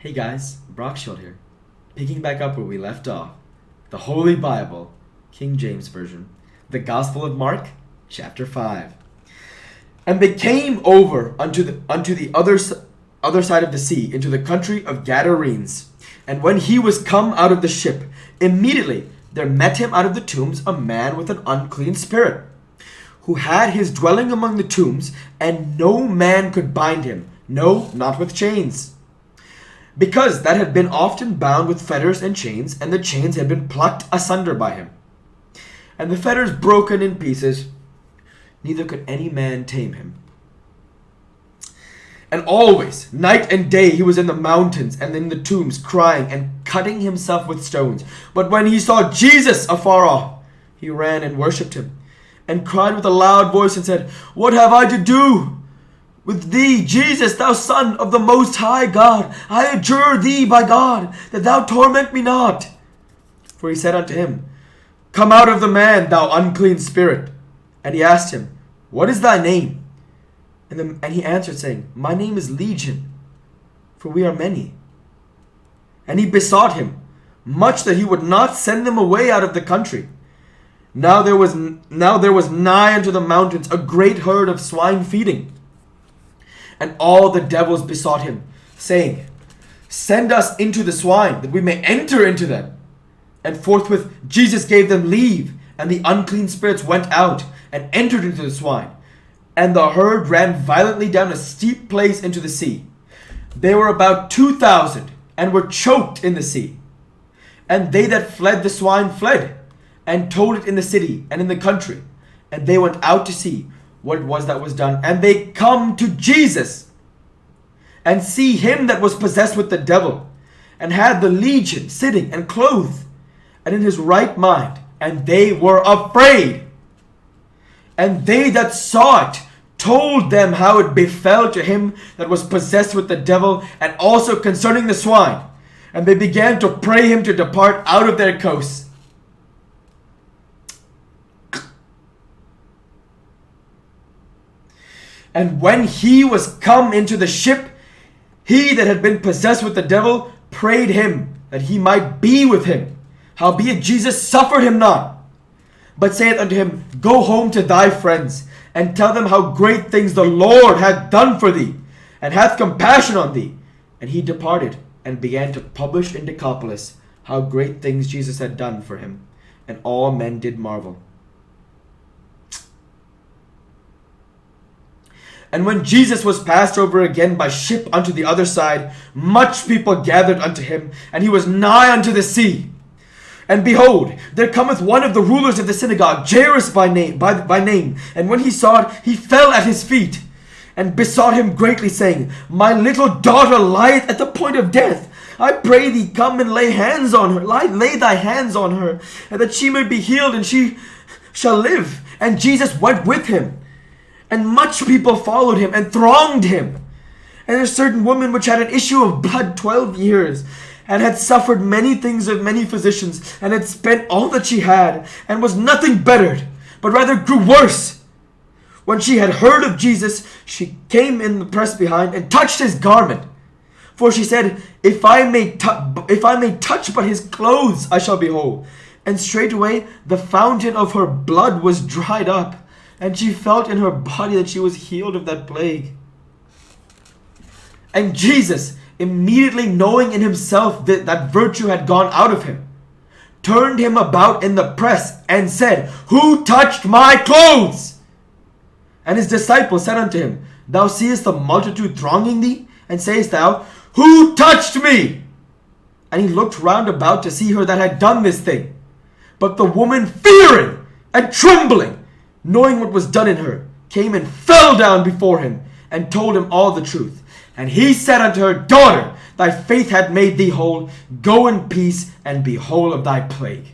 Hey guys, Brockshield here. Picking back up where we left off. The Holy Bible, King James Version. The Gospel of Mark, chapter 5. And they came over unto the other side of the sea, into the country of Gadarenes. And when he was come out of the ship, immediately there met him out of the tombs a man with an unclean spirit, who had his dwelling among the tombs, and no man could bind him, no, not with chains, because that had been often bound with fetters and chains, and the chains had been plucked asunder by him, and the fetters broken in pieces, neither could any man tame him. And always, night and day, he was in the mountains and in the tombs, crying and cutting himself with stones. But when he saw Jesus afar off, he ran and worshipped him, and cried with a loud voice and said, What have I to do with thee, Jesus, thou Son of the Most High God? I adjure thee by God, that thou torment me not. For he said unto him, Come out of the man, thou unclean spirit. And he asked him, What is thy name? And he answered, saying, My name is Legion, for we are many. And he besought him much that he would not send them away out of the country. Now there was nigh unto the mountains a great herd of swine feeding. And all the devils besought him, saying, Send us into the swine, that we may enter into them. And forthwith Jesus gave them leave, and the unclean spirits went out, and entered into the swine. And the herd ran violently down a steep place into the sea. They were about 2,000, and were choked in the sea. And they that fled the swine fled, and told it in the city and in the country. And they went out to see what it was that was done. And they come to Jesus, and see him that was possessed with the devil, and had the legion sitting and clothed, and in his right mind. And they were afraid. And they that saw it told them how it befell to him that was possessed with the devil, and also concerning the swine. And they began to pray him to depart out of their coasts. And when he was come into the ship, he that had been possessed with the devil prayed him that he might be with him. Howbeit Jesus suffered him not, but saith unto him, Go home to thy friends, and tell them how great things the Lord hath done for thee, and hath compassion on thee. And he departed, and began to publish in Decapolis how great things Jesus had done for him. And all men did marvel. And when Jesus was passed over again by ship unto the other side, much people gathered unto him, and he was nigh unto the sea. And behold, there cometh one of the rulers of the synagogue, Jairus by name. And when he saw it, he fell at his feet, and besought him greatly, saying, My little daughter lieth at the point of death. I pray thee, come and lay hands on her. Lay thy hands on her, and that she may be healed, and she shall live. And Jesus went with him. And much people followed him and thronged him. And a certain woman which had an issue of blood 12 years, and had suffered many things of many physicians, and had spent all that she had, and was nothing bettered, but rather grew worse. When she had heard of Jesus, she came in the press behind, and touched his garment. For she said, If I may touch but his clothes, I shall be whole. And straightway the fountain of her blood was dried up, and she felt in her body that she was healed of that plague. And Jesus, immediately knowing in himself that virtue had gone out of him, turned him about in the press, and said, Who touched my clothes? And his disciples said unto him, Thou seest the multitude thronging thee, and sayest thou, Who touched me? And he looked round about to see her that had done this thing. But the woman, fearing and trembling, knowing what was done in her, came and fell down before him, and told him all the truth. And he said unto her, Daughter, thy faith hath made thee whole. Go in peace, and be whole of thy plague.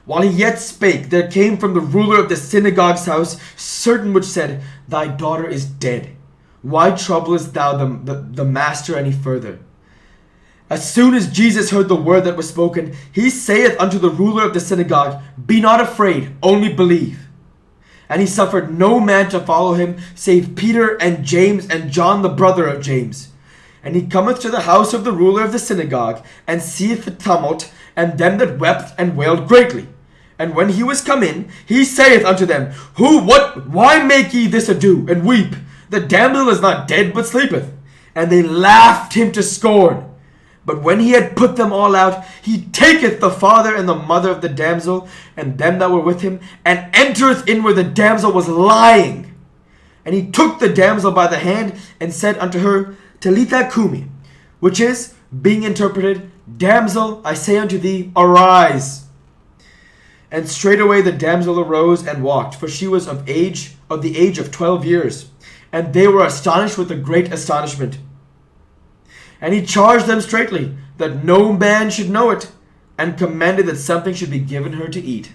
While he yet spake, there came from the ruler of the synagogue's house certain which said, Thy daughter is dead. Why troublest thou the master any further? As soon as Jesus heard the word that was spoken, he saith unto the ruler of the synagogue, Be not afraid, only believe. And he suffered no man to follow him, save Peter and James and John the brother of James. And he cometh to the house of the ruler of the synagogue, and seeth the tumult, and them that wept and wailed greatly. And when he was come in, he saith unto them, why make ye this ado, and weep? The damsel is not dead, but sleepeth. And they laughed him to scorn. But when he had put them all out, he taketh the father and the mother of the damsel, and them that were with him, and entereth in where the damsel was lying. And he took the damsel by the hand, and said unto her, Talitha cumi, which is, being interpreted, Damsel, I say unto thee, arise. And straightway the damsel arose and walked, for she was of the age of 12 years. And they were astonished with a great astonishment. And he charged them straitly that no man should know it, and commanded that something should be given her to eat.